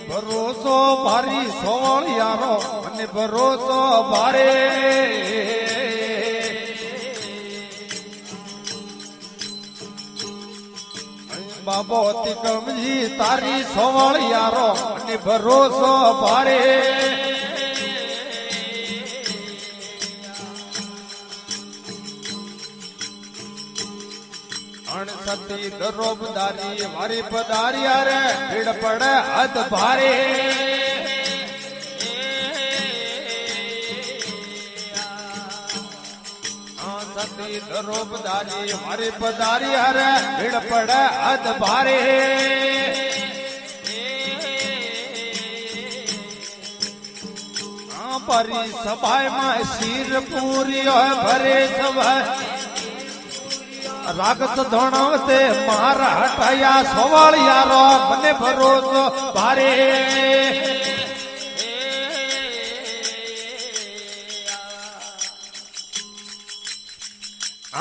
ભરોસો ભારી સોવળિયારો મને ભરોસો ભારે બાબો તિકમજી તારી સોવળિયારો મને ભરોસો ભારે અણસતી દરોબદારી મારી પધારિયા રે ભીડ પડે હદ ભારે અણસતી દરોબદારી મારી પધારિયા રે ભીડ પડે હદ ભારે પરી સભામાં શીર પૂરી ભરે સભા રાગત ધણવતે મારા હટાયા સોવાળિયારો મને ભરોસો ભારે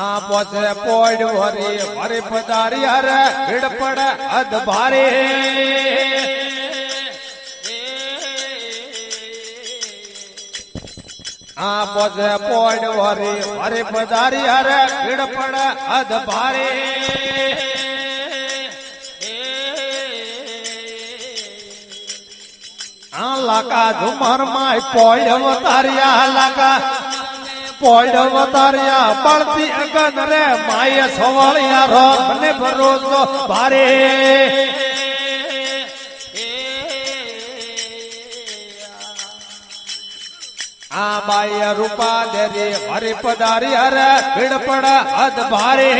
આ પોચે પોડ વરી મારે પધારિયા રે ભીડ પડે હદ ભારે આ પોચે પોડ વરી મારે પધારિયા રે ભીડ પડે હદ ભારે આ લાકા ઝુમર માં પોડ વતારિયા લાકા પોડ વતારિયા બળતી અગન રે માય સવાળિયા રો મને ભરોસો ભારે આ બાય રૂપા દેરી હરી પધારી હરે ભીડ પડ હદ ભારે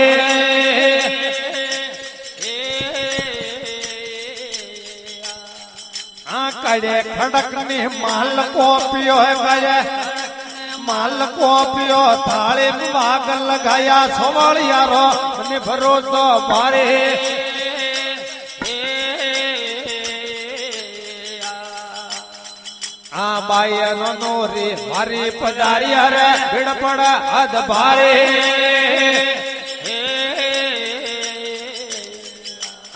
આ કડે ખડક ની માલ કોપિયો હે ગયે માલ કોપિયો થાળી વાગ લગાયા સોવાળિયા રો મને ભરોસો ભારે આ બાય નો રે મારી પધારિયા રે ભીડ પડ હદ ભારે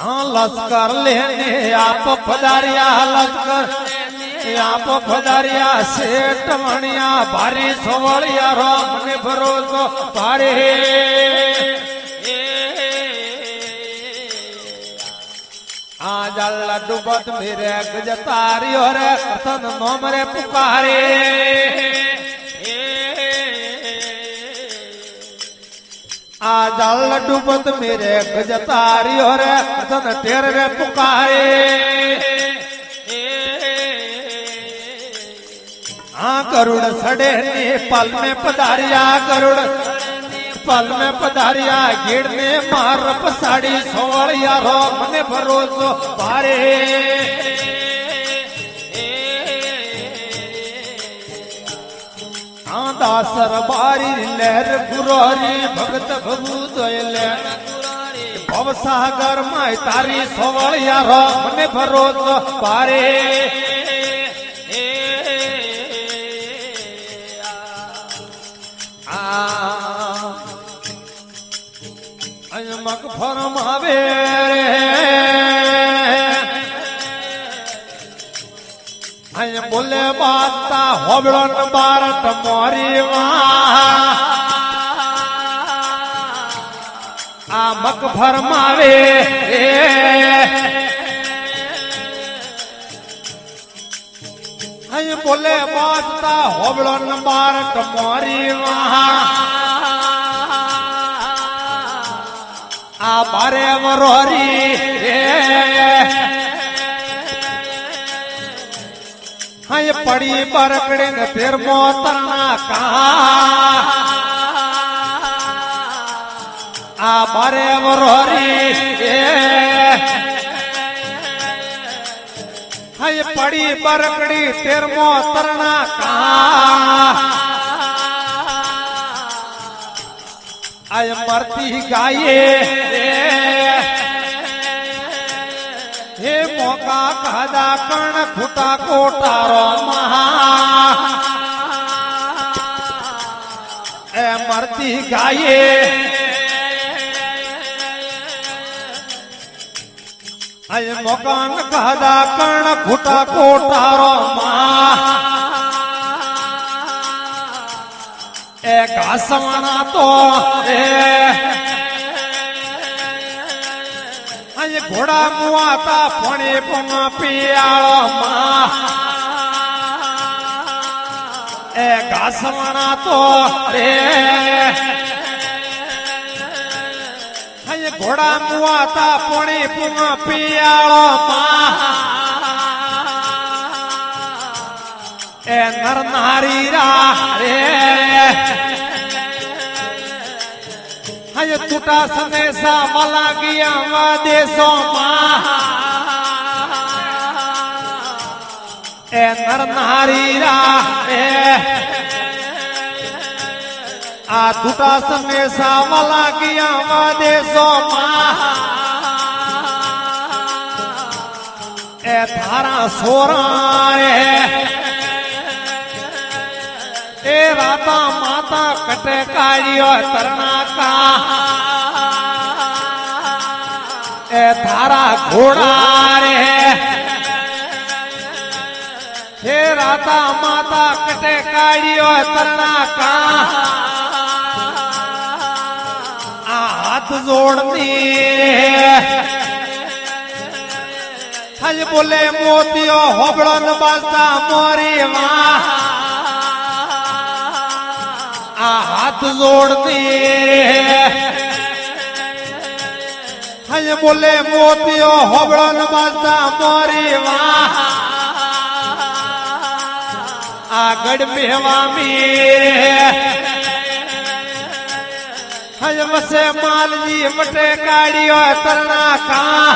આ લશ્કર લેને આપ પધારિયા લશ્કર આપ પધારિયા શેઠ મણિયા ભારી સોવળિયા રો મને ભરોસો ભારે આ જલ્લા ડૂબત મેરે ગજતારીઓ રે કથન નોમ રે પુકારે આ જલ્લા ડૂબત મેરે ગજતારીઓ રે કથન ટેર રે પુકારે આ કરુડ સડે ને પલ में પધારિયા કરુડ पल में पधारिया गिड़ में मार पसाड़ी सोवड़िया रो मने भरोसो भारे दासर बारी लहर गुरोरी भगत भभूत भव सागर माय तारी सोवड़िया रो मने भरोसो भारे मक फरमावे रे बोले बाता होबड़ो न बारत मोरी आ मक फरमावे रे बोले बाता होबड़ो न बारत मोरी आ बारे वरोरी हाय पड़ी बरकड़े न फिर मोतरना कहा आ बारे वरोरी हाय पड़ी बरकड़ी फिर मोतरना कहा आय मरती गाये हे मौका खादा कर्ण खुटा कोटारो महा ए मरती गाये અય મકાન કાદા કણ ખૂટા કોટારો માં એ ઘાસવાના તો અય ઘોડા મુવાતા ફણી પણ પિયાળો માં એ ઘાસવાના તો ઘોડા મુવાતા પોણી પુંગ પિયાળો માં એ નર નારી રે હય તૂટા સંદેશા વાલા ગયા દેશો માં એ નર નારી રે આ તૂટા સંદેશા વાલા ગયા દેશો માં એ થારા સોરા એ રાતા માતા કટે કાઢ્યો તરના કા એ થારા ઘોડા રે હે રાતા માતા કટે કાઢ્યો તરના કા હાથ જોડની હજ બોલે મોતીઓ હોબળો ન બાજતા મોરી માં આ હાથ જોડની હજ બોલે મોતીઓ હોબળો ન બાજતા મોરી માં આ ગઢ બેહવામી હજ વસે માલજી મટે કાઢ્યો તરણા કા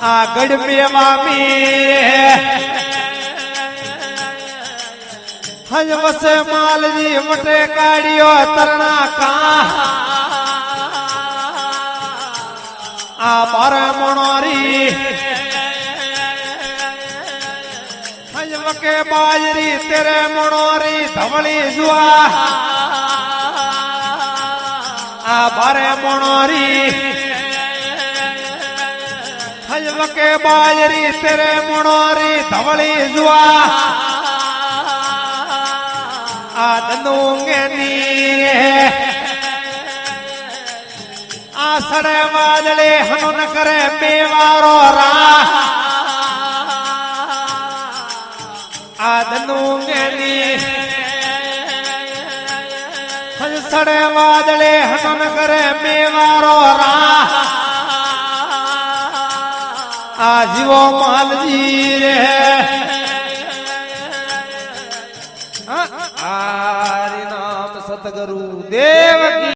આ ગઢ મેવામી હજ વસે માલજી મટે કાઢ્યો તરણા કા આ બારે મણોરી હજ વકે બાજરી તેરે મણોરી ધવળી જુઆ આ બારે મણોરી હજ વકે બાજરી તેરે મણોરી ધવળી જુઆ આ દનુંગેની આ સડે વાદળે હનુન કરે બેવારો રા આ દનુંગેની સડે વાદળે હનુન કરે બેવારો રા આ જીવો માલજી રે હરિ નામ સતગુરુ દેવ કી